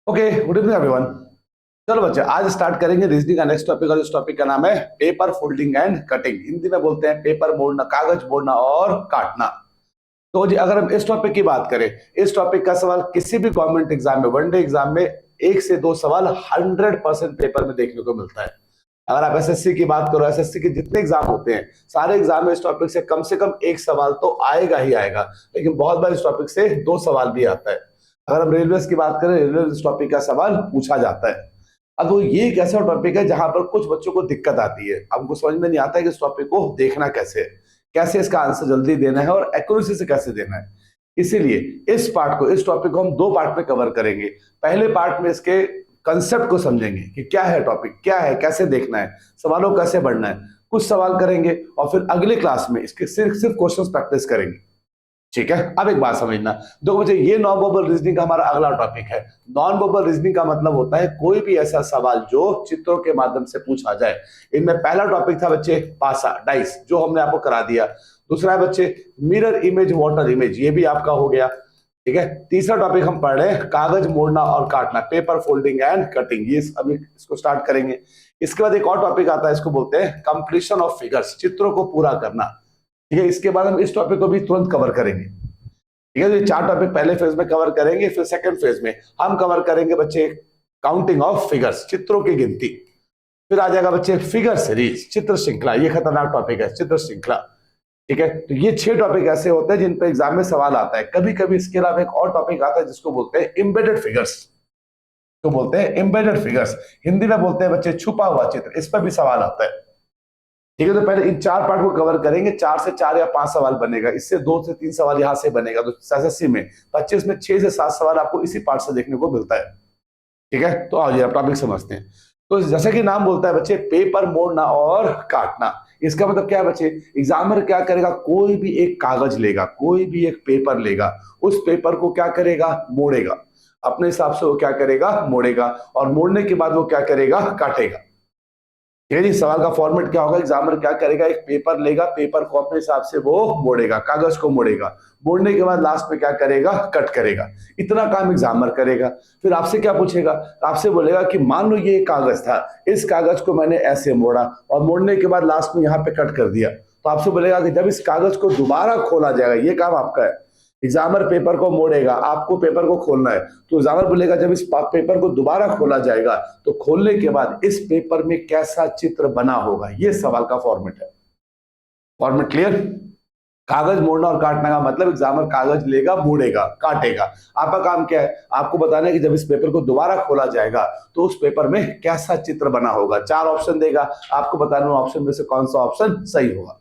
Okay, good evening everyone. चलो बच्चे, आज स्टार्ट करेंगे रीजनिंग का नेक्स्ट टॉपिक। और इस टॉपिक का नाम है paper folding and cutting. Hindi में बोलते हैं पेपर मोड़ना, कागज मोड़ना और काटना। तो जी अगर हम इस टॉपिक की बात करें, इस टॉपिक का सवाल किसी भी गवर्नमेंट एग्जाम में, वनडे एग्जाम में 1 से 2 सवाल 100% पेपर में देखने को मिलता है। अगर आप एसएससी की बात करो, एसएससी के जितने एग्जाम होते हैं सारे एग्जाम में इस टॉपिक से कम एक सवाल तो आएगा ही आएगा, लेकिन बहुत बार इस टॉपिक से 2 सवाल भी आता है। अगर हम रेलवे की बात करें, रेलवे इस टॉपिक का सवाल पूछा जाता है। अब वो ये एक ऐसा टॉपिक है जहां पर कुछ बच्चों को दिक्कत आती है, हमको समझ में नहीं आता है कि इस टॉपिक को देखना कैसे है, कैसे इसका आंसर जल्दी देना है और एक्यूरेसी से कैसे देना है। इसीलिए इस टॉपिक को हम 2 पार्ट में कवर करेंगे। पहले पार्ट में इसके कंसेप्ट को समझेंगे कि क्या है टॉपिक, क्या है, कैसे देखना है, सवालों को कैसे बढ़ना है, कुछ सवाल करेंगे और फिर अगले क्लास में इसके सिर्फ क्वेश्चंस प्रैक्टिस करेंगे। ठीक है, अब एक बात समझना, दो बजे ये नॉन वर्बल रीजनिंग का हमारा अगला टॉपिक है। नॉन वर्बल रीजनिंग का मतलब होता है कोई भी ऐसा सवाल जो चित्रों के माध्यम से पूछा जाए। इनमें पहला टॉपिक था बच्चे पासा, डाइस, जो हमने आपको करा दिया। दूसरा है बच्चे मिरर इमेज, वाटर इमेज, ये भी आपका हो गया। ठीक है, तीसरा टॉपिक हम पढ़ रहे हैं कागज मोड़ना और काटना, पेपर फोल्डिंग एंड कटिंग। ये अभी इसको स्टार्ट करेंगे। इसके बाद एक और टॉपिक आता है, इसको बोलते हैं कंप्लीशन ऑफ फिगर्स, चित्रों को पूरा करना। ठीक है, इसके बाद हम इस टॉपिक को भी तुरंत कवर करेंगे। ठीक है, ये 4 टॉपिक पहले फेज में कवर करेंगे, फिर सेकंड फेज में हम कवर करेंगे बच्चे काउंटिंग ऑफ फिगर्स, चित्रों की गिनती। फिर आ जाएगा बच्चे फिगर सीरीज, चित्र श्रृंखला, ये खतरनाक टॉपिक है, चित्र श्रृंखला। ठीक है, तो ये 6 टॉपिक ऐसे होते हैं जिन पे एग्जाम में सवाल आता है। कभी कभी इसके अलावा एक और टॉपिक आता है जिसको बोलते हैं एम्बेडेड फिगर्स, तो बोलते हैं एम्बेडेड फिगर्स, हिंदी में बोलते हैं बच्चे छुपा हुआ चित्र, इस पर भी सवाल आता है। ठीक है, तो पहले इन 4 पार्ट को कवर करेंगे। 4 से 4 या 5 सवाल बनेगा, इससे 2 से 3 सवाल यहां से बनेगा। तो एसएससी में 25 में 6 से 7 सवाल आपको इसी पार्ट से देखने को मिलता है। ठीक है, तो आओ जी आप टॉपिक समझते हैं। तो जैसे कि नाम बोलता है बच्चे पेपर मोड़ना और काटना, इसका मतलब क्या है बच्चे, एग्जामिनर क्या करेगा, कोई भी एक कागज लेगा, कोई भी एक पेपर लेगा, उस पेपर को क्या करेगा, मोड़ेगा, अपने हिसाब से वो क्या करेगा, मोड़ेगा, और मोड़ने के बाद वो क्या करेगा, काटेगा। ठीक है जी, सवाल का फॉर्मेट क्या होगा, एग्जामिनर क्या करेगा, एक पेपर लेगा, पेपर को अपने हिसाब से वो मोड़ेगा, कागज को मोड़ेगा, मोड़ने के बाद लास्ट में क्या करेगा, कट करेगा। इतना काम एग्जामिनर करेगा। फिर आपसे क्या पूछेगा, आपसे बोलेगा कि मान लो ये कागज था, इस कागज को मैंने ऐसे मोड़ा और मोड़ने के बाद लास्ट में यहाँ पे कट कर दिया। तो आपसे बोलेगा कि जब इस कागज को दोबारा खोला जाएगा, ये काम आपका है। एग्जामिनर पेपर को मोड़ेगा, आपको पेपर को खोलना है। तो एग्जामिनर बोलेगा जब इस पेपर को दोबारा खोला जाएगा तो खोलने के बाद इस पेपर में कैसा चित्र बना होगा, ये सवाल का फॉर्मेट है। Format clear? कागज मोड़ना और काटना का मतलब एग्जामिनर कागज लेगा, मोड़ेगा, काटेगा। आपका काम क्या है, आपको बताना है कि जब इस पेपर को दोबारा खोला जाएगा तो उस पेपर में कैसा चित्र बना होगा। 4 ऑप्शन देगा, आपको बताना ऑप्शन में से कौन सा ऑप्शन सही होगा।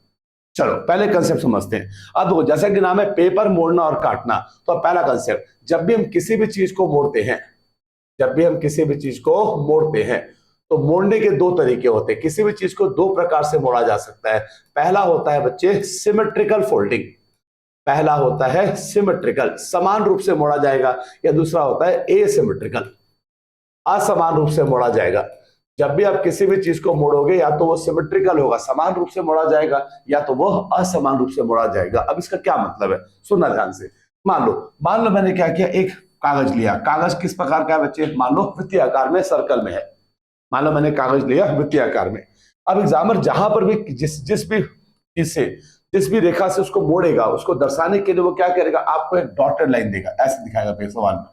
चलो पहले कंसेप्ट समझते हैं। अब देखो, जैसा कि नाम है पेपर मोड़ना और काटना, तो पहला कंसेप्ट, जब भी हम किसी भी चीज को मोड़ते हैं, जब भी हम किसी भी चीज को मोड़ते हैं तो मोड़ने के 2 तरीके होते हैं। किसी भी चीज को 2 प्रकार से मोड़ा जा सकता है। पहला होता है बच्चे सिमेट्रिकल फोल्डिंग, पहला होता है सिमेट्रिकल, समान रूप से मोड़ा जाएगा, या दूसरा होता है एसिमेट्रिकल, असमान रूप से मोड़ा जाएगा। जब भी आप किसी भी चीज को मोड़ोगे, या तो वो सिमेट्रिकल होगा, समान रूप से मोड़ा जाएगा, या तो वो असमान रूप से मोड़ा जाएगा। अब इसका क्या मतलब है, सुनना ध्यान से। मान लो मैंने क्या किया, एक कागज लिया। कागज किस प्रकार का है बच्चे, मान लो वृत्तीय आकार में, सर्कल में है। मान लो मैंने कागज लिया वृत्तीय आकार में। अब एग्जामिनर जहां पर भी जिस भी रेखा से उसको मोड़ेगा, उसको दर्शाने के लिए वो क्या करेगा, आपको एक डॉटेड लाइन देगा, ऐसे दिखाएगा सवाल में,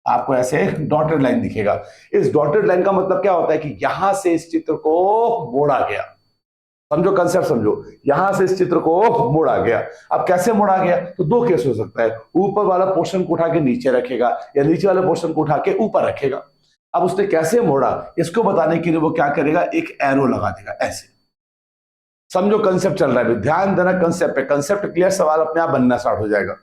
आपको ऐसे डॉटेड लाइन दिखेगा। इस डॉटेड लाइन का मतलब क्या होता है कि यहां से इस चित्र को मोड़ा गया। समझो कंसेप्ट, समझो, यहां से इस चित्र को मोड़ा गया। अब कैसे मोड़ा गया, तो 2 केस हो सकता है, ऊपर वाला पोर्शन को उठा के नीचे रखेगा, या नीचे वाले पोर्शन को उठा के ऊपर रखेगा। अब उसने कैसे मोड़ा, इसको बताने के लिए वो क्या करेगा, एक एरो लगा देगा ऐसे। समझो कंसेप्ट चल रहा है, ध्यान देना कंसेप्ट पे। कंसेप्ट क्लियर, सवाल अपने आप बनना स्टार्ट हो जाएगा।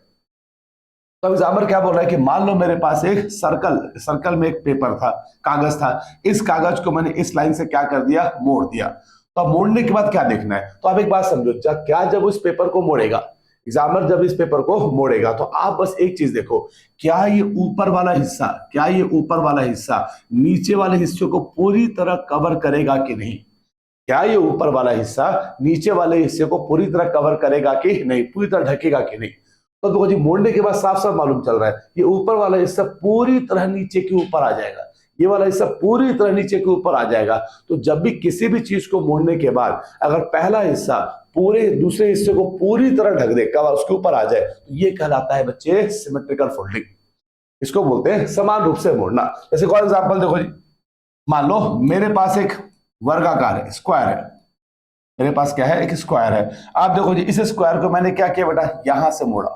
तो एग्जामिनर क्या बोल रहा है कि मान लो मेरे पास एक सर्कल में एक पेपर था, कागज था। इस कागज को मैंने इस लाइन से क्या कर दिया, मोड़ दिया। तो अब मोड़ने के बाद क्या देखना है, तो आप एक बात समझो, क्या जब उस पेपर को मोड़ेगा, एग्जामिनर जब इस पेपर को मोड़ेगा, तो आप बस एक चीज देखो, क्या ये ऊपर वाला हिस्सा नीचे वाले हिस्से को पूरी तरह कवर करेगा कि नहीं। क्या ये ऊपर वाला हिस्सा नीचे वाले हिस्से को पूरी तरह कवर करेगा कि नहीं, पूरी तरह ढकेगा कि नहीं। तो देखो जी मोड़ने के बाद साफ साफ मालूम चल रहा है ये ऊपर वाला हिस्सा पूरी तरह नीचे के ऊपर आ जाएगा, ये वाला हिस्सा पूरी तरह नीचे के ऊपर आ जाएगा। तो जब भी किसी भी चीज को मोड़ने के बाद अगर पहला हिस्सा पूरे दूसरे हिस्से को पूरी तरह ढक दे, कवर उसके ऊपर आ जाए, तो ये कहलाता है बच्चे सिमेट्रिकल फोल्डिंग। इसको बोलते हैं समान रूप से मोड़ना। जैसे फॉर एग्जाम्पल देखो जी, मान लो मेरे पास एक वर्गाकार है, स्क्वायर है, मेरे पास क्या है, एक स्क्वायर है। आप देखो जी इस स्क्वायर को मैंने क्या किया बेटा, यहां से मोड़ा,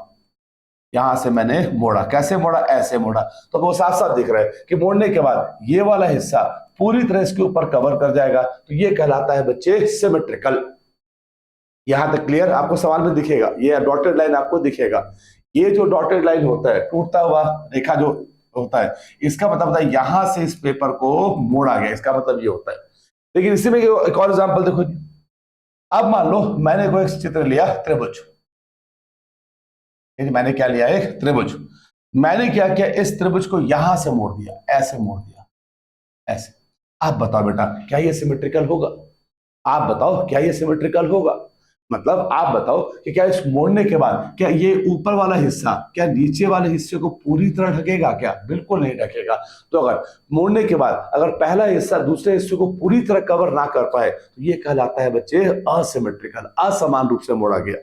यहां से मैंने मोड़ा, कैसे मोड़ा, ऐसे मोड़ा। तो वो साफ साफ दिख रहा है कि मोड़ने के बाद ये वाला हिस्सा पूरी तरह इसके ऊपर कवर कर जाएगा, तो ये कहलाता है बच्चे सिमेट्रिकल। यहां तक क्लियर? आपको सवाल में दिखेगा, ये डॉटेड लाइन आपको दिखेगा, ये जो डॉटेड लाइन होता है, टूटता हुआ रेखा जो होता है, इसका मतलब होता है यहां से इस पेपर को मोड़ा गया, इसका मतलब ये होता है। लेकिन इसी में एक और एग्जाम्पल देखो जी, अब मान लो मैंने कोई चित्र लिया त्रिभुज, मैंने क्या लिया, एक त्रिभुज। मैंने क्या किया, इस त्रिभुज को यहां से मोड़ दिया, ऐसे मोड़ दिया, ऐसे। आप बताओ बेटा क्या ये सिमेट्रिकल होगा? आप बताओ क्या ये सिमेट्रिकल होगा? मतलब आप बताओ कि क्या इस मोड़ने के बाद क्या ये ऊपर वाला हिस्सा क्या नीचे वाले हिस्से को पूरी तरह ढकेगा? क्या बिल्कुल नहीं ढकेगा। तो अगर मोड़ने के बाद अगर पहला हिस्सा दूसरे हिस्से को पूरी तरह कवर ना कर पाए, तो ये कहलाता है बच्चे असिमेट्रिकल, असमान रूप से मोड़ा गया।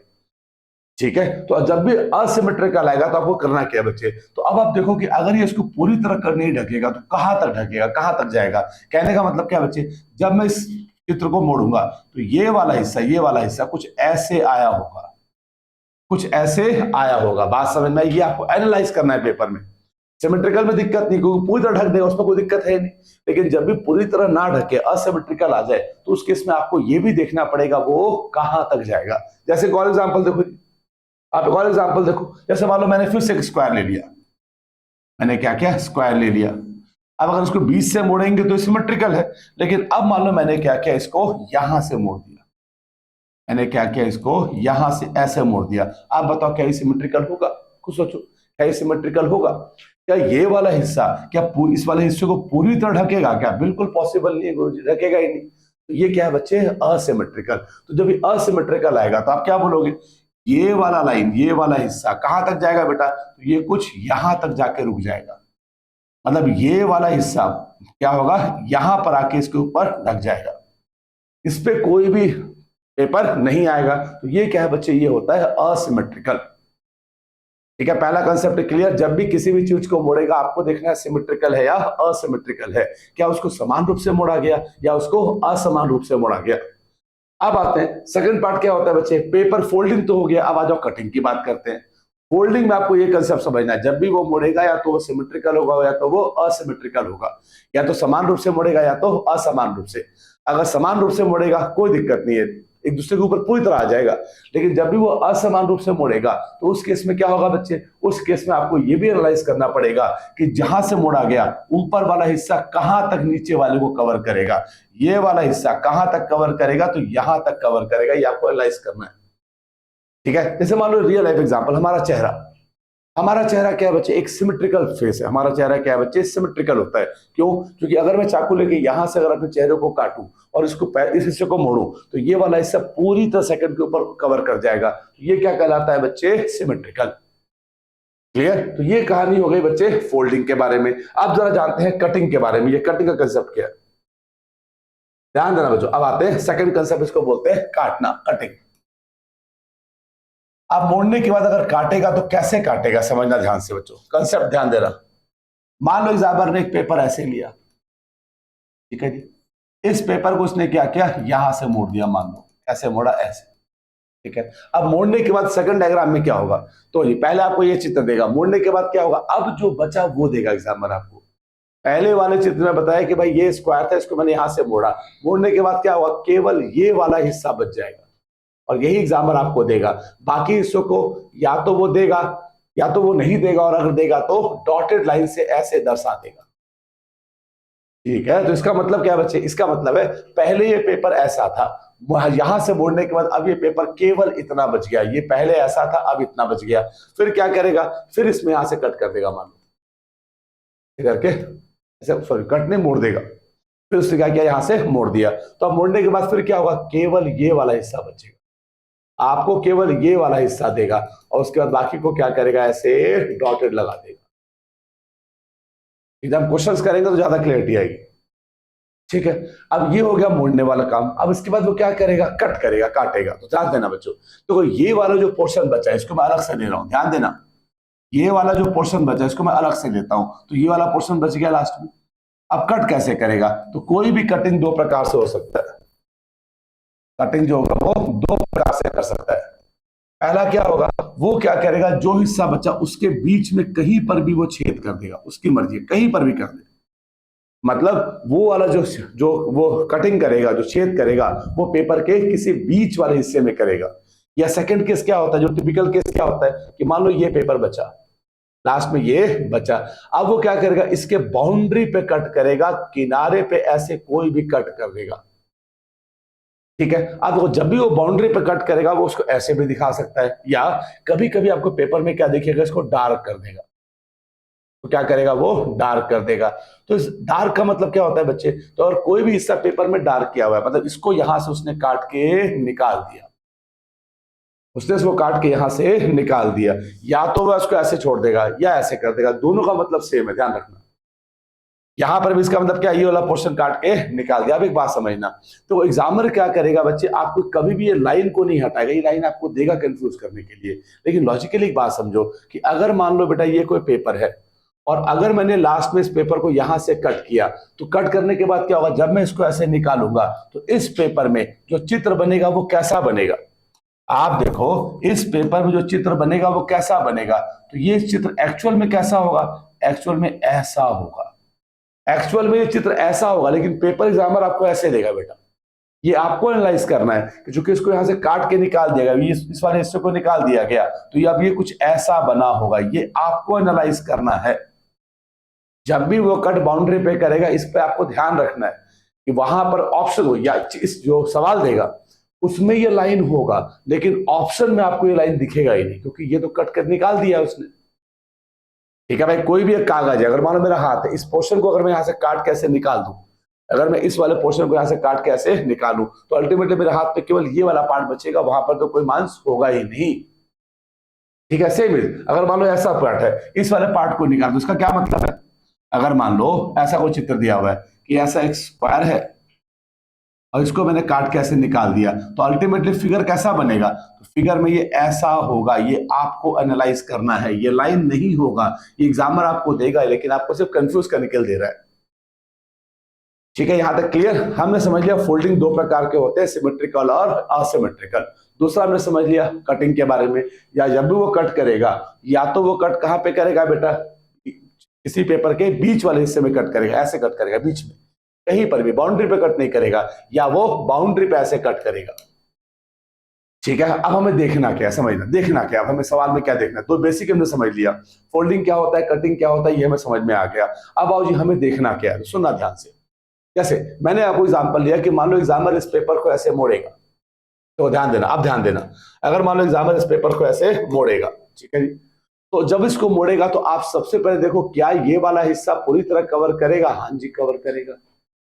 ठीक है, तो जब भी असिमेट्रिकल आएगा तो आपको करना क्या बच्चे, तो अब आप देखो कि अगर ये इसको पूरी तरह कर नहीं ढकेगा तो कहां तक ढकेगा, कहां तक जाएगा? कहने का मतलब क्या बच्चे, जब मैं इस चित्र को मोड़ूंगा तो ये वाला हिस्सा, ये वाला हिस्सा कुछ ऐसे आया होगा, कुछ ऐसे आया होगा। बात समझ में? ये आपको एनालाइज करना है पेपर में। सिमेट्रिकल में दिक्कत नहीं, क्योंकि पूरी तरह ढक देगा उसमें कोई दिक्कत है नहीं। लेकिन जब भी पूरी तरह ना ढके, असिमेट्रिकल आ जाए, तो उस केस में आपको ये भी देखना पड़ेगा वो कहां तक जाएगा। जैसे फॉर एग्जाम्पल देखो, आप और एग्जाम्पल देखो, जैसे मान लो मैंने फिर से एक स्क्वायर ले लिया, मैंने क्या किया, स्क्वायर ले लिया। अब अगर इसको 20 से मोड़ेंगे तो सिमेट्रिकल है, लेकिन अब मान लो मैंने क्या किया, इसको यहां से मोड़ दिया, मैंने क्या किया, इसको यहां से ऐसे मोड़ दिया। आप बताओ क्या ये सिमेट्रिकल होगा? कुछ सोचो, क्या ये सिमेट्रिकल होगा? क्या ये वाला हिस्सा क्या इस वाले हिस्से को पूरी तरह ढकेगा? क्या बिल्कुल पॉसिबल नहीं है गुरुजी, ढकेगा ही नहीं। तो ये क्या है बच्चे, असिमेट्रिकल। तो जब ये असिमेट्रिकल आएगा तो आप क्या बोलोगे, ये वाला लाइन, ये वाला हिस्सा कहां तक जाएगा बेटा, तो ये कुछ यहां तक जाके रुक जाएगा। मतलब ये वाला हिस्सा क्या होगा, यहां पर आके इसके ऊपर ढक जाएगा, इस पे कोई भी पेपर नहीं आएगा। तो ये क्या है बच्चे, ये होता है असिमेट्रिकल। ठीक है, पहला कंसेप्ट क्लियर। जब भी किसी भी चीज को मोड़ेगा आपको देखना है सिमेट्रिकल है या असिमेट्रिकल है, क्या उसको समान रूप से मोड़ा गया या उसको असमान रूप से मोड़ा गया। अब आते हैं सेकंड पार्ट, क्या होता है बच्चे, पेपर फोल्डिंग तो हो गया, अब आ जाओ कटिंग की बात करते हैं। फोल्डिंग में आपको ये कंसेप्ट समझना है, जब भी वो मोड़ेगा या तो वो सिमेट्रिकल होगा या तो वो असिमेट्रिकल होगा, या तो समान रूप से मोड़ेगा या तो असमान रूप से। अगर समान रूप से मोड़ेगा कोई दिक्कत नहीं है, एक दूसरे के ऊपर पूरी तरह आ जाएगा। लेकिन जब भी वो असमान रूप से मोड़ेगा तो उस केस में क्या होगा बच्चे, उस केस में आपको ये भी एनालाइज करना पड़ेगा कि जहां से मोड़ा गया ऊपर वाला हिस्सा कहां तक नीचे वाले को कवर करेगा, ये वाला हिस्सा कहां तक कवर करेगा, तो यहां तक कवर करेगा, ये आपको एनालाइज करना है। ठीक है, जैसे मान लो रियल लाइफ एग्जांपल, हमारा चेहरा, हमारा चेहरा क्या है बच्चे, एक सिमेट्रिकल फेस है। हमारा चेहरा क्या है बच्चे, सिमेट्रिकल होता है। क्यों? क्योंकि अगर मैं चाकू लेके यहां से अगर अपने चेहरे को काटूं और इसको इस हिस्से को मोड़ूं तो ये वाला हिस्सा पूरी तरह सेकंड के ऊपर कवर कर जाएगा। ये क्या कहलाता है बच्चे, सिमेट्रिकल। क्लियर? तो ये कहानी हो गई बच्चे फोल्डिंग के बारे में। अब जरा जानते हैं कटिंग के बारे में। ये कटिंग का कंसेप्ट क्या है, ध्यान देना बच्चों। अब आते हैं सेकंड कंसेप्ट, इसको बोलते हैं काटना, कटिंग। अब मोड़ने के बाद अगर काटेगा तो कैसे काटेगा, समझना ध्यान से बच्चों, कंसेप्ट ध्यान देना। मान लो एग्जामिनर ने एक पेपर ऐसे लिया, ठीक है जी, इस पेपर को उसने क्या किया, यहां से मोड़ दिया, मान लो ऐसे मोड़ा, ऐसे। ठीक है, अब मोड़ने के बाद सेकंड डायग्राम में क्या होगा, तो जी पहले आपको ये चित्र देगा, मोड़ने के बाद क्या होगा, अब जो बचा वो देगा एग्जामिनर आपको। पहले वाले चित्र में बताया कि भाई ये स्क्वायर था, इसको मैंने यहां से मोड़ा, मोड़ने के बाद क्या होगा, केवल ये वाला हिस्सा बच जाएगा और यही एग्जामिनर आपको देगा। बाकी हिस्सों को या तो वो देगा या तो वो नहीं देगा, और अगर देगा तो डॉटेड लाइन से ऐसे दर्शा देगा। ठीक है, तो इसका मतलब क्या बच्चे, इसका मतलब है पहले ये पेपर ऐसा था, यहां से मोड़ने के बाद अब ये पेपर केवल इतना बच गया, ये पहले ऐसा था अब इतना बच गया। फिर क्या करेगा, फिर इसमें यहां से कट कर देगा, मान लो करके ऐसे, सॉरी कट नहीं, मोड़ देगा। फिर उसने क्या किया, यहां से मोड़ दिया, तो अब मोड़ने के बाद फिर क्या होगा, केवल ये वाला हिस्सा बचेगा। आपको केवल ये वाला हिस्सा देगा और उसके बाद बाकी को क्या करेगा, ऐसे डॉटेड लगा देगा। जब क्वेश्चंस करेंगे तो ज्यादा क्लियरिटी आएगी। ठीक है, अब ये हो गया मोड़ने वाला काम। अब इसके बाद वो क्या करेगा, कट करेगा, काटेगा। तो ध्यान देना बच्चों, तो ये वाला जो पोर्शन बचा है इसको मैं अलग से ले रहा हूं, ध्यान देना। ये वाला जो पोर्शन बचा है इसको मैं अलग से लेता हूं, तो ये वाला पोर्शन बच गया लास्ट में। अब कट कैसे करेगा, तो कोई भी कटिंग दो प्रकार से हो सकता है। कटिंग जो होगा वो दो प्रकार से कर सकता है। पहला क्या होगा, वो क्या करेगा, जो हिस्सा बचा उसके बीच में कहीं पर भी वो छेद कर देगा, उसकी मर्जी, कहीं पर भी कर दे। मतलब वो वाला जो जो वो कटिंग करेगा, जो छेद करेगा, वो पेपर के किसी बीच वाले हिस्से में करेगा। या सेकंड केस क्या होता है, जो टिपिकल केस क्या होता है कि मान लो ये पेपर बचा, लास्ट में ये बचा, अब वो क्या करेगा, इसके बाउंड्री पे कट करेगा, किनारे पे ऐसे कोई भी कट कर देगा। ठीक है, अब वो जब भी वो बाउंड्री पे कट करेगा वो उसको ऐसे भी दिखा सकता है, या कभी कभी आपको पेपर में क्या दिखेगा, इसको डार्क कर देगा। तो क्या करेगा, वो डार्क कर देगा। तो इस डार्क का मतलब क्या होता है बच्चे, तो और कोई भी हिस्सा पेपर में डार्क किया हुआ है, मतलब इसको यहां से उसने काट के निकाल दिया, उसने इसको काट के यहां से निकाल दिया, या तो वह उसको ऐसे छोड़ देगा या ऐसे कर देगा, दोनों का मतलब सेम है, ध्यान रखना। यहां पर भी इसका मतलब क्या, ये वाला पोर्शन काट के निकाल दिया। अब एक बात समझना, तो एग्जामिनर क्या करेगा बच्चे, आपको कभी भी ये लाइन को नहीं हटाएगा, ये लाइन आपको देगा कंफ्यूज करने के लिए। लेकिन लॉजिकली एक बात समझो कि अगर मान लो बेटा ये कोई पेपर है, और अगर मैंने लास्ट में इस पेपर को यहां से कट किया, तो कट करने के बाद क्या होगा, जब मैं इसको ऐसे निकालूंगा तो इस पेपर में जो चित्र बनेगा वो कैसा बनेगा। आप देखो इस पेपर में जो चित्र बनेगा वो कैसा बनेगा, तो ये चित्र एक्चुअल में कैसा होगा, एक्चुअल में ऐसा होगा। एक्चुअल में ये चित्र ऐसा होगा, लेकिन पेपर एग्जामिनर आपको ऐसे देगा बेटा। ये आपको एनालाइज करना है कि चूंकि इसको यहां से काट के निकाल दिया गया, इस वाले हिस्से को निकाल दिया गया, तो ये अब ये कुछ ऐसा बना होगा, ये आपको एनालाइज करना है। जब भी वो कट बाउंड्री पे करेगा, इस पे आपको ध्यान रखना है कि वहां पर ऑप्शन हो, या इस जो सवाल देगा उसमें ये लाइन होगा, लेकिन ऑप्शन में आपको ये लाइन दिखेगा ही नहीं, क्योंकि ये तो कट कर निकाल दिया उसने। ठीक है भाई, कोई भी एक कागज है, अगर मान लो मेरा हाथ है, इस पोर्शन को अगर मैं यहां से काट के ऐसे निकाल दूं, अगर मैं इस वाले पोर्शन को यहां से काट के ऐसे निकालूं, तो अल्टीमेटली मेरे हाथ पे केवल ये वाला पार्ट बचेगा, वहां पर तो कोई मांस होगा ही नहीं। ठीक है, सेम अगर मान लो ऐसा पार्ट है, इस वाले पार्ट को निकाल दो, इसका क्या मतलब है, अगर मान लो ऐसा कोई चित्र दिया हुआ है कि ऐसा एक स्क्वायर है और इसको मैंने काट के ऐसे निकाल दिया, तो अल्टीमेटली फिगर कैसा बनेगा, तो फिगर में ये ऐसा होगा। ये आपको एनालाइज करना है, ये लाइन नहीं होगा, ये एग्जामिनर आपको देगा, लेकिन आपको सिर्फ कंफ्यूज करने के लिए दे रहा है। ठीक है, यहां तक क्लियर, हमने समझ लिया फोल्डिंग दो प्रकार के होते हैं, सिमेट्रिकल और असिमेट्रिकल। दूसरा हमने समझ लिया कटिंग के बारे में, या जब भी वो कट करेगा, या तो वो कट कहां पे करेगा बेटा, किसी पेपर के बीच वाले हिस्से में कट करेगा, ऐसे कट करेगा बीच में, कहीं पर भी बाउंड्री पे कट नहीं करेगा, या वो बाउंड्री पे ऐसे कट करेगा। ठीक है, अब हमें देखना क्या है, समझना, देखना क्या, अब हमें सवाल में क्या देखना है, तो बेसिक हमने समझ लिया, फोल्डिंग क्या होता है, कटिंग क्या होता है, ये हमें समझ में आ गया। अब आओ जी, हमें देखना क्या है, सुनना ध्यान से। जैसे मैंने आपको एग्जांपल लिया कि मान लो एग्जामिनर इस पेपर को ऐसे मोड़ेगा, तो ध्यान देना, अब ध्यान देना, अगर मान लो एग्जामिनर इस पेपर को ऐसे मोड़ेगा, ठीक है जी, तो जब इसको मोड़ेगा तो आप सबसे पहले देखो क्या ये वाला हिस्सा पूरी तरह कवर करेगा, हाँ जी कवर करेगा।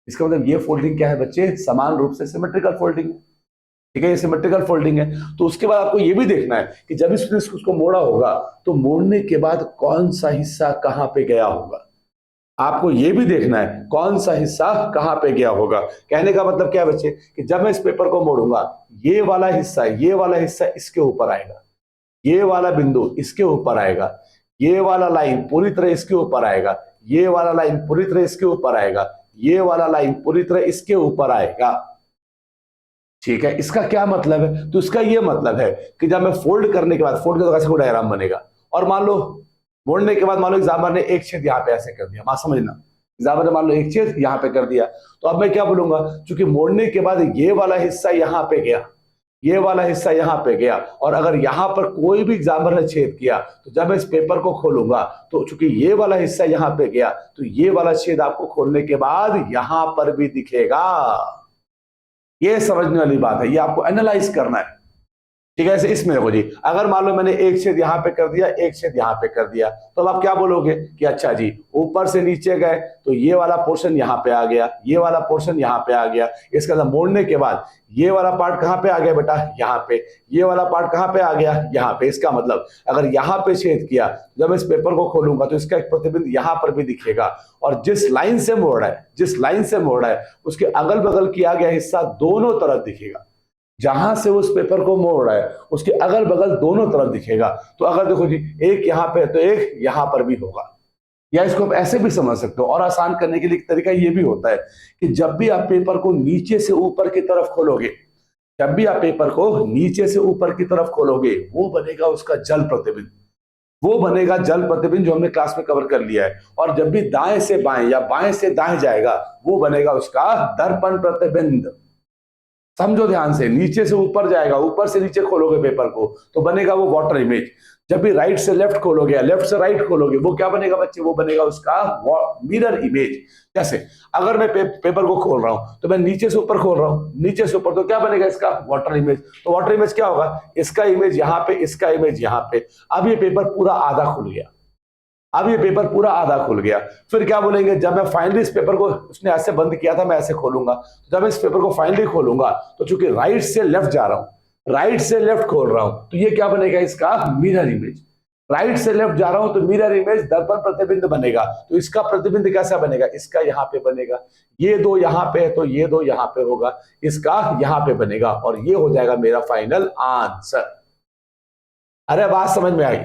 इसका मतलब ये फोल्डिंग क्या है बच्चे, समान रूप से सिमेट्रिकल फोल्डिंग है। ठीक है, ये सिमेट्रिकल फोल्डिंग है। तो उसके बाद आपको ये भी देखना है कि जब इसने उसको मोड़ा होगा, तो मोड़ने के बाद कौन सा हिस्सा कहां पे गया होगा। आपको ये भी देखना है कौन सा हिस्सा कहां पे गया होगा। कहने का मतलब क्या है बच्चे, कि जब मैं इस पेपर को मोड़ूंगा, ये वाला हिस्सा इसके ऊपर आएगा, ये वाला बिंदु इसके ऊपर आएगा, ये वाला लाइन पूरी तरह इसके ऊपर आएगा, ये वाला लाइन पूरी तरह इसके ऊपर आएगा, ये वाला लाइन पूरी तरह इसके ऊपर आएगा। ठीक है, इसका क्या मतलब है, तो इसका ये मतलब है कि जब मैं फोल्ड करने के बाद, फोल्ड करने कैसे डायग्राम बनेगा, और मान लो मोड़ने के बाद मान लो एग्जामिनर ने एक छेद यहाँ पे ऐसे कर दिया, बात समझना, एग्जामिनर ने मान लो एक छेद यहाँ पे कर दिया, तो अब मैं क्या बोलूंगा, क्योंकि मोड़ने के बाद ये वाला हिस्सा यहाँ पे गया, ये वाला हिस्सा यहाँ पे गया, और अगर यहाँ पर कोई भी एग्जामिनर ने छेद किया, तो जब मैं इस पेपर को खोलूंगा, तो चूंकि ये वाला हिस्सा यहाँ पे गया, तो ये वाला छेद आपको खोलने के बाद यहाँ पर भी दिखेगा। ये समझने वाली बात है, ये आपको एनालाइज करना है। ठीक है। ऐसे इसमें देखो जी, अगर मान लो मैंने एक छेद यहाँ पे कर दिया, एक छेद यहाँ पे कर दिया, तो अब आप क्या बोलोगे कि अच्छा जी ऊपर से नीचे गए तो ये वाला पोर्शन यहाँ पे आ गया, ये वाला पोर्शन यहाँ पे आ गया, इसके अंदर मोड़ने के बाद ये वाला पार्ट कहाँ पे आ गया बेटा, यहाँ पे, ये वाला पार्ट कहाँ पे आ गया, यहाँ पे। इसका मतलब अगर यहाँ पे छेद किया, जब इस पेपर को खोलूंगा तो इसका एक प्रतिबिंब यहाँ पर भी दिखेगा, और जिस लाइन से मोड़ रहा है, जिस लाइन से मोड़ रहा है उसके अगल बगल किया गया हिस्सा दोनों तरफ दिखेगा। जहां से उस पेपर को मोड़ रहा है उसके अगल बगल दोनों तरफ दिखेगा। तो अगर देखो जी एक यहाँ पे है तो एक यहाँ पर भी होगा, या इसको आप ऐसे भी समझ सकते हो। और आसान करने के लिए एक तरीका ये भी होता है कि जब भी आप पेपर को नीचे से ऊपर की तरफ खोलोगे, जब भी आप पेपर को नीचे से ऊपर की तरफ खोलोगे, वो बनेगा उसका जल प्रतिबिंब, वो बनेगा जल प्रतिबिंब जो हमने क्लास में कवर कर लिया है। और जब भी दाएं से बाएं या बाएं से दाएं जाएगा, वो बनेगा उसका दर्पण प्रतिबिंब। समझो ध्यान से, नीचे से ऊपर जाएगा, ऊपर से नीचे खोलोगे पेपर को तो बनेगा वो वाटर इमेज। जब भी राइट से लेफ्ट खोलोगे, लेफ्ट से राइट खोलोगे, वो क्या बनेगा बच्चे, वो बनेगा उसका मिरर इमेज। जैसे अगर मैं पेपर को खोल रहा हूं तो मैं नीचे से ऊपर खोल रहा हूं, नीचे से ऊपर, तो क्या बनेगा इसका वाटर इमेज। तो वाटर इमेज क्या होगा, इसका इमेज यहाँ पे, इसका इमेज यहाँ पे। अब ये पेपर पूरा आधा खुल गया, अब ये पेपर पूरा आधा खुल गया। फिर क्या बोलेंगे, जब मैं फाइनली इस पेपर को, उसने ऐसे बंद किया था, मैं ऐसे खोलूंगा, जब मैं इस पेपर को फाइनली खोलूंगा तो चूंकि राइट से लेफ्ट जा रहा हूं, राइट से लेफ्ट खोल रहा हूं, तो ये क्या बनेगा इसका मिरर इमेज। राइट से लेफ्ट जा रहा हूं तो मिरर इमेज दर्पण प्रतिबिंब बनेगा। तो इसका प्रतिबिंब कैसा बनेगा, इसका यहाँ पे बनेगा, ये दो यहाँ पे है तो ये दो यहाँ पे होगा, इसका यहाँ पे बनेगा, और ये हो जाएगा मेरा फाइनल आंसर। अरे बात समझ में आई,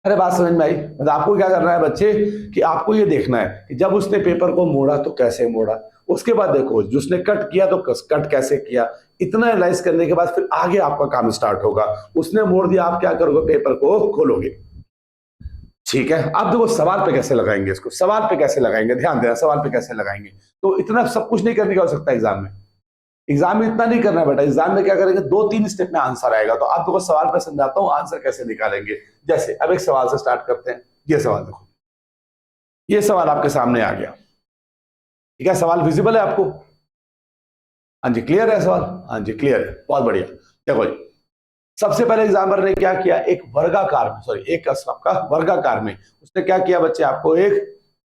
अरे बात समझ में आई। मतलब आपको क्या करना है बच्चे कि आपको ये देखना है कि जब उसने पेपर को मोड़ा तो कैसे मोड़ा, उसके बाद देखो जिसने कट किया तो कट कैसे किया। इतना एनालाइज करने के बाद फिर आगे आपका काम स्टार्ट होगा। उसने मोड़ दिया, आप क्या करोगे, पेपर को खोलोगे। ठीक है, अब देखो सवाल पे कैसे लगाएंगे इसको, सवाल पे कैसे लगाएंगे, ध्यान देना, सवाल पे कैसे लगाएंगे। तो इतना सब कुछ नहीं करने का हो सकता एग्जाम में, एग्जाम में इतना नहीं करना है बेटा। एग्जाम में क्या करेंगे, 2-3 स्टेप में आंसर आएगा। तो आपको सवाल पर समझाता हूं आंसर कैसे निकालेंगे। जैसे अब एक सवाल से स्टार्ट करते हैं। ये सवाल देखो, ये सवाल आपके सामने आ गया, ठीक है। सवाल विजिबल है आपको, हाँ जी क्लियर है सवाल, हाँ जी क्लियर है, बहुत बढ़िया। देखो जी, सबसे पहले एग्जामिनर ने क्या किया, एक वर्गाकार में, सॉरी एक आपका वर्गाकार में उसने क्या किया बच्चे, आपको एक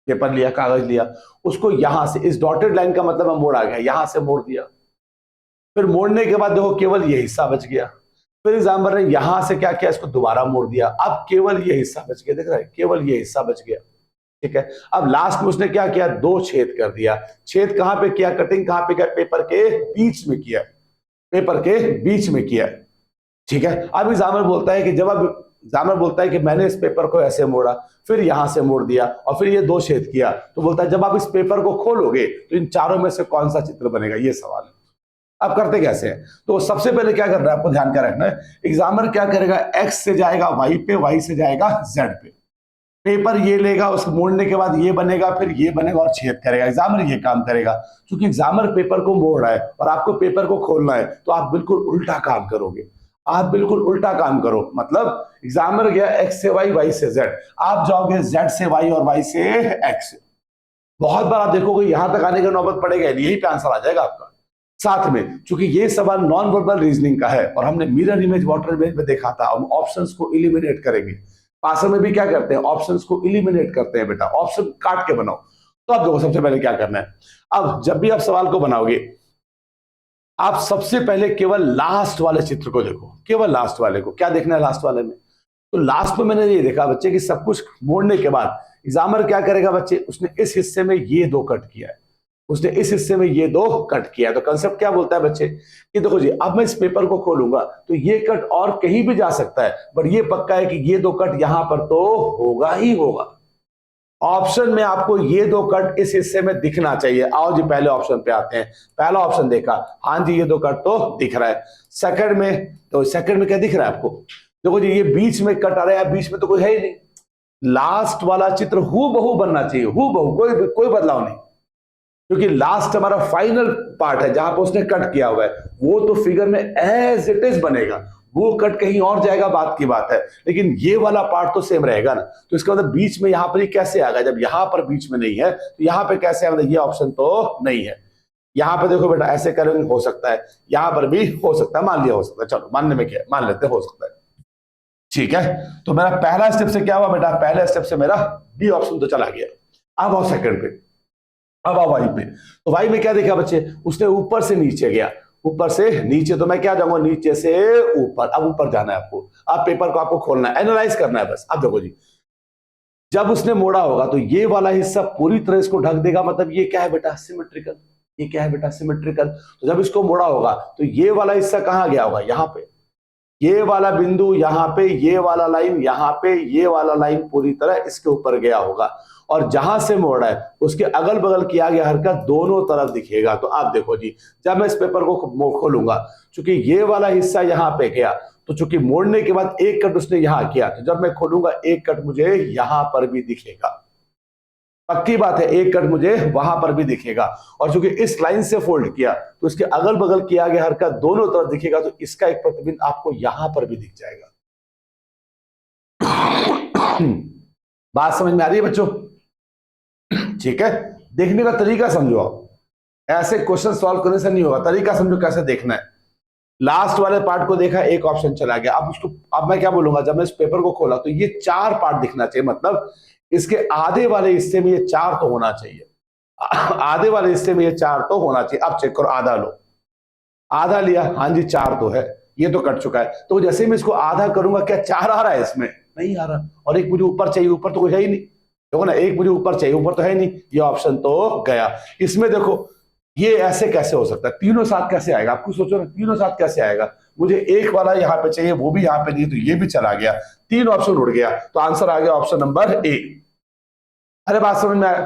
पेपर लिया, कागज लिया, उसको यहां से, इस डॉटेड लाइन का मतलब मोड़ आ गया, यहां से मोड़ दिया। फिर मोड़ने के बाद देखो केवल ये हिस्सा बच गया। फिर एग्जामिनर ने यहां से क्या किया, इसको दोबारा मोड़ दिया, अब केवल ये हिस्सा बच गया, देख रहे हैं, केवल ये हिस्सा बच गया, ठीक है। अब लास्ट में उसने क्या किया, 2 छेद कर दिया। छेद कहां पे किया, कटिंग कहां पे किया, पेपर के बीच में किया, पेपर के बीच में किया, ठीक है। अब एग्जामिनर बोलता है कि जब अब एग्जामिनर बोलता है कि मैंने इस पेपर को ऐसे मोड़ा, फिर यहां से मोड़ दिया और फिर ये 2 छेद किया, तो बोलता है जब आप इस पेपर को खोलोगे तो इन चारों में से कौन सा चित्र बनेगा, ये सवाल है। अब करते कैसे हैं, तो सबसे पहले क्या करना है, आपको ध्यान क्या रखना है, एग्जामिनर क्या करेगा, एक्स से जाएगा वाई पे, वाई से जाएगा जेड पे, पेपर ये लेगा, उसको मोड़ने के बाद ये बनेगा, फिर ये बनेगा और छेद करेगा। एग्जामिनर ये काम करेगा। क्योंकि एग्जामिनर पेपर को मोड़ रहा है और आपको पेपर को खोलना है, तो आप बिल्कुल उल्टा काम करोगे, आप बिल्कुल उल्टा काम करो। मतलब एग्जामिनर गया एक्स से वाई, वाई से जेड, आप जाओगे जेड से वाई और वाई से एक्स। बहुत बार आप देखोगे यहां तक आने का नौबत पड़ेगा, यही पे आंसर आ जाएगा आपका। साथ में चूंकि ये सवाल नॉन वर्बल रीजनिंग का है और हमने मिरर इमेज वाटर इमेज में देखा था, हम ऑप्शंस को इलिमिनेट करेंगे। पासर में भी क्या करते हैं, ऑप्शंस को इलिमिनेट करते हैं बेटा, ऑप्शन काट के बनाओ। तो अब देखो सबसे पहले क्या करना है, अब जब भी आप सवाल को बनाओगे, आप सबसे पहले केवल लास्ट वाले चित्र को देखो, केवल लास्ट वाले को। क्या देखना है लास्ट वाले में, तो लास्ट में मैंने ये देखा बच्चे कि सब कुछ मोड़ने के बाद एग्जामिनर क्या करेगा बच्चे, उसने इस हिस्से में ये 2 कट किया है, उसने इस हिस्से में ये 2 कट किया है। तो कंसेप्ट क्या बोलता है बच्चे कि देखो जी, अब मैं इस पेपर को खोलूंगा तो ये कट और कहीं भी जा सकता है, बट ये पक्का है कि ये 2 कट यहां पर तो होगा ही होगा। ऑप्शन में आपको ये 2 कट इस हिस्से में दिखना चाहिए। आओ जी पहले ऑप्शन पे आते हैं। पहला ऑप्शन देखा, हाँ जी ये 2 कट तो दिख रहा है। सेकंड में, तो सेकंड में क्या दिख रहा है आपको, देखो जी ये बीच में कट आ रहा है, बीच में तो कोई है ही नहीं। लास्ट वाला चित्र हूबहू बनना चाहिए, हूबहू, कोई बदलाव नहीं, क्योंकि लास्ट हमारा फाइनल पार्ट है जहां पर उसने कट किया हुआ है, वो तो फिगर में एज इट इज बनेगा। वो कट कहीं और जाएगा, बात की बात है, लेकिन ये वाला पार्ट तो सेम रहेगा ना। तो इसका मतलब बीच में यहां पर ही कैसे आ गया, जब यहां पर बीच में नहीं है तो यहां पे कैसे आ गया, ये ऑप्शन तो नहीं है। यहाँ पे देखो बेटा ऐसे करेंगे हो सकता है, यहाँ पर भी हो सकता है, मान लिया हो सकता है, चलो मानने में क्या है, मान लेते हो सकता है। ठीक है, तो मेरा पहला स्टेप से क्या हुआ बेटा, पहले स्टेप से मेरा डी ऑप्शन तो चला गया। अब आओ सेकंड पे, अब आओ वाई पे। तो वाई में क्या देखा बच्चे, उसने ऊपर से नीचे गया, ऊपर से नीचे, तो मैं क्या जाऊंगा, नीचे से ऊपर। अब ऊपर जाना है आपको, अब पेपर को आपको खोलना है, एनालाइज करना है बस। अब देखो जी, जब उसने मोड़ा होगा तो ये वाला हिस्सा पूरी तरह इसको ढक देगा, मतलब ये क्या है बेटा, सिमेट्रिकल। ये क्या है बेटा, सिमेट्रिकल। तो जब इसको मोड़ा होगा तो ये वाला हिस्सा कहां गया होगा, यहां पे, ये वाला बिंदु यहाँ पे, ये वाला लाइन यहाँ पे, ये वाला लाइन पूरी तरह इसके ऊपर गया होगा। और जहां से मोड़ा है उसके अगल बगल किया गया हरकत दोनों तरफ दिखेगा। तो आप देखो जी, जब मैं इस पेपर को खोलूंगा, चूंकि ये वाला हिस्सा यहाँ पे गया, तो चूंकि मोड़ने के बाद एक कट उसने यहां किया, तो जब मैं खोलूंगा एक कट मुझे यहां पर भी दिखेगा। पक्की बात है, एक कट मुझे वहां पर भी दिखेगा। और चूंकि इस लाइन से फोल्ड किया तो इसके अगल बगल किया गया हरकत दोनों तरफ दिखेगा, तो इसका एक प्रतिबिंब आपको यहां पर भी दिख जाएगा। बात समझ में आ रही है बच्चों? ठीक है, देखने का तरीका समझो आप, ऐसे क्वेश्चन सॉल्व करने से नहीं होगा, तरीका समझो कैसे देखना है। लास्ट वाले पार्ट को देखा, एक ऑप्शन चला गया, अब उसको, अब मैं क्या बोलूंगा, जब मैं इस पेपर को खोला तो ये 4 पार्ट दिखना चाहिए, मतलब इसके आधे वाले हिस्से में ये 4 तो होना चाहिए, आधे वाले हिस्से में ये 4 तो होना चाहिए। अब चेक करो, आधा लो, आधा लिया, हाँ जी 4 तो है, ये तो कट चुका है। तो जैसे मैं इसको आधा करूंगा, क्या 4 आ रहा है इसमें? नहीं आ रहा। और एक मुझे ऊपर चाहिए, ऊपर तो कोई है ही नहीं, देखो ना, एक मुझे ऊपर चाहिए, ऊपर तो है नहीं, ये ऑप्शन तो गया। इसमें देखो ये ऐसे कैसे हो सकता है, तीनों साथ कैसे आएगा, आपको सोचो ना, तीनों साथ कैसे आएगा। मुझे एक वाला यहाँ पे चाहिए, वो भी यहाँ पे नहीं, तो ये भी चला गया, 3 ऑप्शन उड़ गया, तो आंसर आ गया ऑप्शन नंबर ए। अरे बात समझ में आया?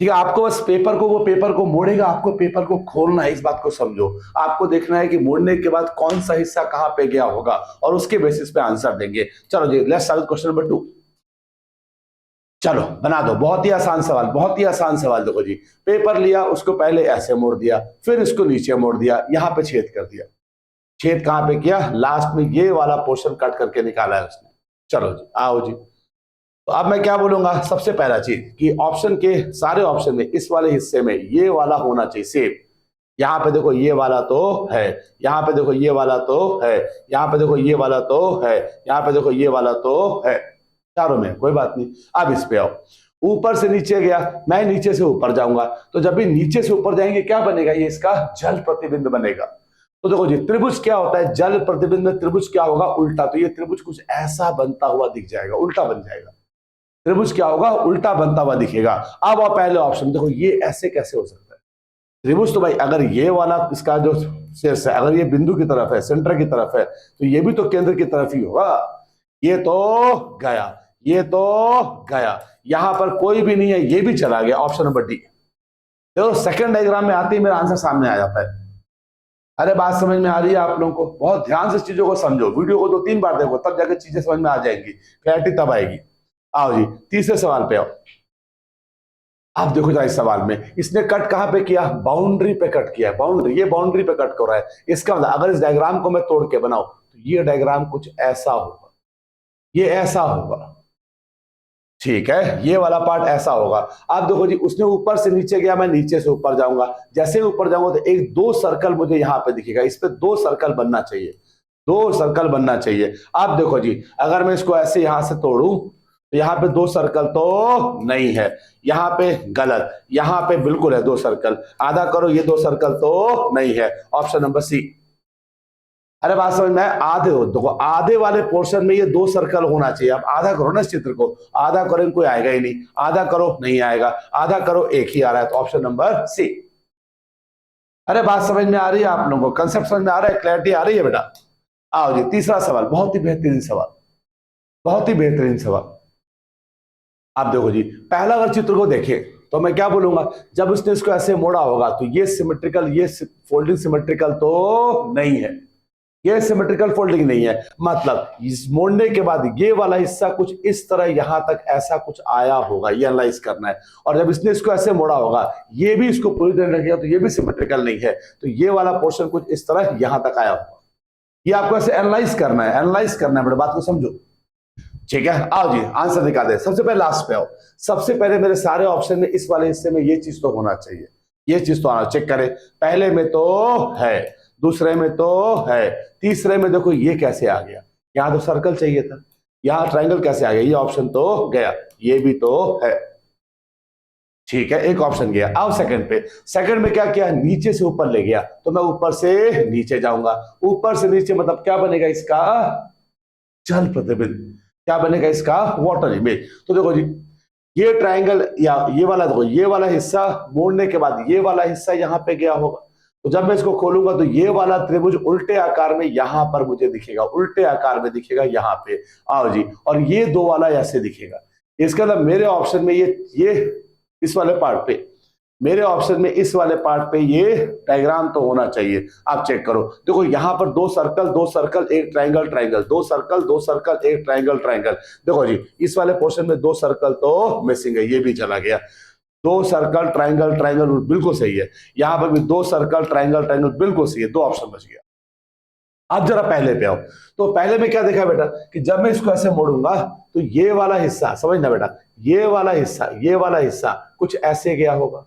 ठीक है, आपको बस पेपर को, वो पेपर को मोड़ेगा, आपको पेपर को खोलना है, इस बात को समझो। आपको देखना है कि मोड़ने के बाद कौन सा हिस्सा कहां पे गया होगा, और उसके बेसिस पे आंसर देंगे। चलो जी, लेट्स स्टार्ट क्वेश्चन नंबर 2। चलो बना दो, बहुत ही आसान सवाल, बहुत ही आसान सवाल। देखो जी, पेपर लिया, उसको पहले ऐसे मोड़ दिया, फिर इसको नीचे मोड़ दिया, यहां पे छेद कर दिया। छेद कहां पे किया, लास्ट में ये वाला पोर्शन कट करके निकाला है उसने। चलो जी, आओ जी, तो अब मैं क्या बोलूंगा, सबसे पहला चीज कि ऑप्शन के सारे ऑप्शन में इस वाले हिस्से में ये वाला होना चाहिए सेम। यहाँ पे देखो ये वाला तो है, यहाँ पे देखो ये वाला तो है, यहाँ पे देखो ये वाला तो है, यहाँ पे देखो ये वाला तो है, चारों में कोई बात नहीं। अब इस पे आओ, ऊपर से नीचे गया, मैं नीचे से ऊपर जाऊंगा, तो जब भी नीचे से ऊपर जाएंगे क्या बनेगा, ये इसका जल प्रतिबिंब बनेगा। तो देखो जी, त्रिभुज क्या होता है, जल प्रतिबिंब में त्रिभुज क्या होगा, उल्टा। तो ये त्रिभुज कुछ ऐसा बनता हुआ दिख जाएगा, उल्टा बन जाएगा, त्रिभुज क्या होगा, उल्टा बनता हुआ दिखेगा। अब आप पहले ऑप्शन देखो, ये ऐसे कैसे हो सकता है त्रिभुज, तो भाई अगर ये वाला इसका जो शीर्ष है, अगर ये बिंदु की तरफ है, सेंटर की तरफ है, तो ये भी तो केंद्र की तरफ ही होगा। ये तो गया, ये तो गया, यहां पर कोई भी नहीं है, ये भी चला गया, ऑप्शन नंबर डी। देखो सेकंड डायग्राम में आते ही मेरा आंसर सामने आ जाता है। अरे बात समझ में आ रही है आप लोगों को? बहुत ध्यान से चीजों को समझो, वीडियो को 2-3 बार देखो, तब जाकर चीजें समझ में आ जाएंगी, क्लैरिटी तब आएगी। आओ जी, तीसरे सवाल पे आओ। आप देखो जरा, इस सवाल में इसने कट कहां पे किया, बाउंड्री पे कट किया, बाउंड्री, ये बाउंड्री पे कट कर रहा है। इसका मतलब अगर इस डायग्राम को मैं तोड़ के बनाऊं तो ये डायग्राम कुछ ऐसा होगा, ये ऐसा होगा, ठीक है, ये वाला पार्ट ऐसा होगा। आप देखो जी, उसने ऊपर से नीचे गया, मैं नीचे से ऊपर जाऊंगा, जैसे ऊपर जाऊंगा तो एक 2 सर्कल मुझे यहां पे दिखेगा, इस पे 2 सर्कल बनना चाहिए, 2 सर्कल बनना चाहिए। आप देखो जी, अगर मैं इसको ऐसे यहां से तोड़ू तो यहाँ पे 2 सर्कल तो नहीं है, यहाँ पे गलत, यहाँ पे बिल्कुल है 2 सर्कल। आधा करो, ये 2 सर्कल तो नहीं है, ऑप्शन नंबर सी। अरे बात समझ में, आधे हो, देखो आधे वाले पोर्शन में ये 2 सर्कल होना चाहिए। आप आधा करो ना इस चित्र को, आधा करो कोई आएगा ही नहीं, आधा करो नहीं आएगा, आधा करो एक ही आ रहा है, तो ऑप्शन नंबर सी। अरे बात समझ में आ रही है आप लोगों को, कंसेप्ट समझ में आ रहा है, क्लैरिटी आ रही है बेटा? आओ जी, तीसरा सवाल, बहुत ही बेहतरीन सवाल, बहुत ही बेहतरीन सवाल। आप देखो जी, पहला अगर चित्र को देखें तो मैं क्या बोलूंगा, जब उसने इसको ऐसे मोड़ा होगा तो ये सिमेट्रिकल, ये फोल्डिंग सिमेट्रिकल तो नहीं है, ये सिमेट्रिकल फोल्डिंग नहीं है, मतलब इस मोड़ने के बाद ये वाला हिस्सा कुछ इस तरह यहां तक ऐसा कुछ आया होगा, ये एनालाइज करना है। और जब इसने इसको ऐसे मोड़ा होगा, ये भी इसको पूरी तरह रखेगा तो ये भी सिमेट्रिकल नहीं है, तो ये वाला पोर्शन कुछ इस तरह यहां तक आया होगा। ये आपको ऐसे एनालाइज करना है, एनालाइज करना है, बड़ी बात को समझो, ठीक है। आओ जी, आंसर निकाल दे। सबसे पहले लास्ट पे आओ, सबसे पहले मेरे सारे ऑप्शन में इस वाले हिस्से में ये चीज तो होना चाहिए, ये चीज तो आना चेक करें, पहले में तो है, दूसरे में तो है, तीसरे में देखो ये कैसे आ गया, यहां तो सर्कल चाहिए था, यहां ट्रायंगल कैसे आ गया, ये ऑप्शन तो गया, ये भी तो है, ठीक है, एक ऑप्शन गया। अब सेकंड पे, सेकंड में क्या किया, नीचे से ऊपर ले गया, तो मैं ऊपर से नीचे जाऊंगा, ऊपर से नीचे मतलब क्या बनेगा इसका, जल प्रतिबिंब, क्या बनेगा इसका, वाटर इमेज। तो देखो जी, ये ट्रायंगल या ये वाला, देखो ये वाला हिस्सा मोड़ने के बाद ये वाला हिस्सा यहां पे गया होगा, तो जब मैं इसको खोलूंगा तो ये वाला त्रिभुज उल्टे आकार में यहां पर मुझे दिखेगा, उल्टे आकार में दिखेगा यहाँ पे, आओ जी, और ये दो वाला ऐसे दिखेगा। इसका मतलब मेरे ऑप्शन में ये इस वाले पार्ट पे, मेरे ऑप्शन में इस वाले पार्ट पे ये डायग्राम तो होना चाहिए। आप चेक करो, देखो यहां पर दो सर्कल एक ट्रायंगल, ट्रायंगल, दो सर्कल एक ट्रायंगल, ट्रायंगल। देखो जी, इस वाले पोर्शन में दो सर्कल तो मिसिंग है, ये भी चला गया, दो सर्कल ट्रायंगल, ट्रायंगल बिल्कुल सही है, यहां पर भी दो सर्कल ट्रायंगल, ट्रायंगल बिल्कुल सही है, दो ऑप्शन बच गया। अब जरा पहले पे आओ, तो पहले में क्या देखा बेटा कि जब मैं इसको ऐसे मोड़ूंगा तो ये वाला हिस्सा, समझना बेटा, ये वाला हिस्सा कुछ ऐसे गया होगा,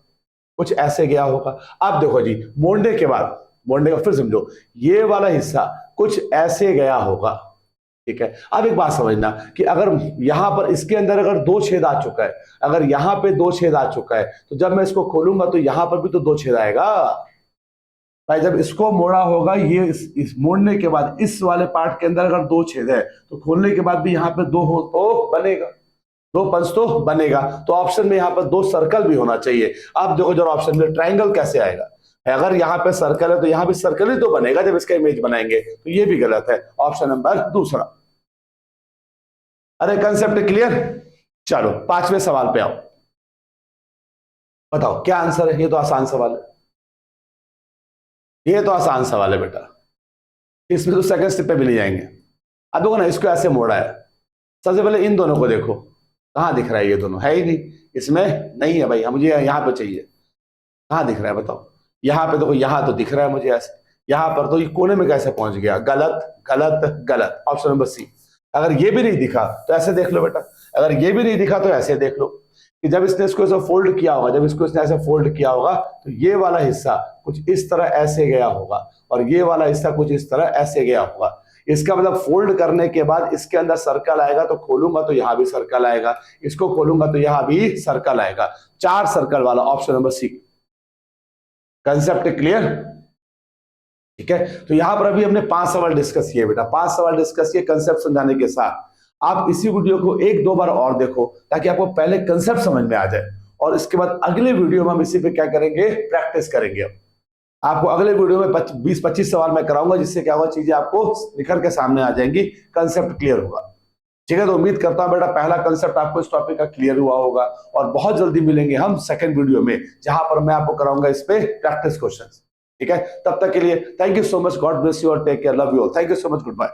कुछ ऐसे गया होगा। अब देखो जी, मोड़ने के बाद, मोड़ने का फिर समझो, ये वाला हिस्सा कुछ ऐसे गया होगा, ठीक है। अब एक बात समझना कि अगर यहां पर इसके अंदर अगर दो छेद आ चुका है, अगर यहां पे दो छेद आ चुका है, तो जब मैं इसको खोलूंगा तो यहां पर भी तो दो छेद आएगा भाई। जब इसको मोड़ा होगा, ये इस मोड़ने के बाद इस वाले पार्ट के अंदर अगर दो छेद है, तो खोलने के बाद भी यहां पे दो हो तो बनेगा, दो पंच तो बनेगा, तो ऑप्शन में यहां पर दो सर्कल भी होना चाहिए। अब देखो जरा ऑप्शन में ट्रायंगल कैसे आएगा, अगर यहां पे सर्कल है तो यहां भी सर्कल ही तो बनेगा जब इसका इमेज बनाएंगे, तो ये भी गलत है, ऑप्शन नंबर दूसरा। अरे कंसेप्ट क्लियर, चलो पांचवें सवाल पे आओ, बताओ क्या आंसर है। ये तो आसान सवाल है, ये तो आसान सवाल है बेटा, इसमें तो सेकंड स्टेप पे भी नहीं जाएंगे। अब देखो ना, इसको ऐसे मोड़ा है, सबसे पहले इन दोनों को देखो, कहां दिख रहा है, ये दोनों है ही नहीं, इसमें नहीं है भाई, मुझे यहां पे चाहिए, कहां दिख रहा है बताओ, यहां पे देखो, यहां तो दिख रहा है मुझे ऐसे, यहां पर तो ये कोने में कैसे पहुंच गया, गलत गलत गलत, ऑप्शन नंबर सी। अगर ये भी नहीं दिखा तो ऐसे देख लो बेटा, अगर ये भी नहीं दिखा तो ऐसे देख लो कि जब इसने इसको ऐसे फोल्ड किया होगा, जब इसको इसने ऐसे फोल्ड किया होगा तो ये वाला हिस्सा कुछ इस तरह ऐसे गया होगा, और ये वाला हिस्सा कुछ इस तरह ऐसे गया होगा। इसका मतलब फोल्ड करने के बाद इसके अंदर सर्कल आएगा, तो खोलूंगा तो यहां भी सर्कल आएगा, इसको खोलूंगा तो यहां भी सर्कल आएगा, चार सर्कल वाला, option number C. Concept clear, ठीक है। तो यहां पर अभी हमने 5 सवाल डिस्कस किए बेटा, 5 सवाल डिस्कस किए कंसेप्ट समझाने के साथ। आप इसी वीडियो को एक दो बार और देखो ताकि आपको पहले कंसेप्ट समझ में आ जाए, और इसके बाद अगले वीडियो में हम इसी पे क्या करेंगे, प्रैक्टिस करेंगे। आपको अगले वीडियो में 20-25 सवाल मैं कराऊंगा, जिससे क्या होगा, चीजें आपको निखर के सामने आ जाएंगी, कंसेप्ट क्लियर होगा, ठीक है। तो उम्मीद करता हूं बेटा पहला कंसेप्ट आपको इस टॉपिक का क्लियर हुआ होगा, और बहुत जल्दी मिलेंगे हम सेकंड वीडियो में, जहां पर मैं आपको कराऊंगा इस पे प्रैक्टिस क्वेश्चंस, ठीक है। तब तक के लिए thank you so much, God bless you और take care, love you all, thank you so much, good bye.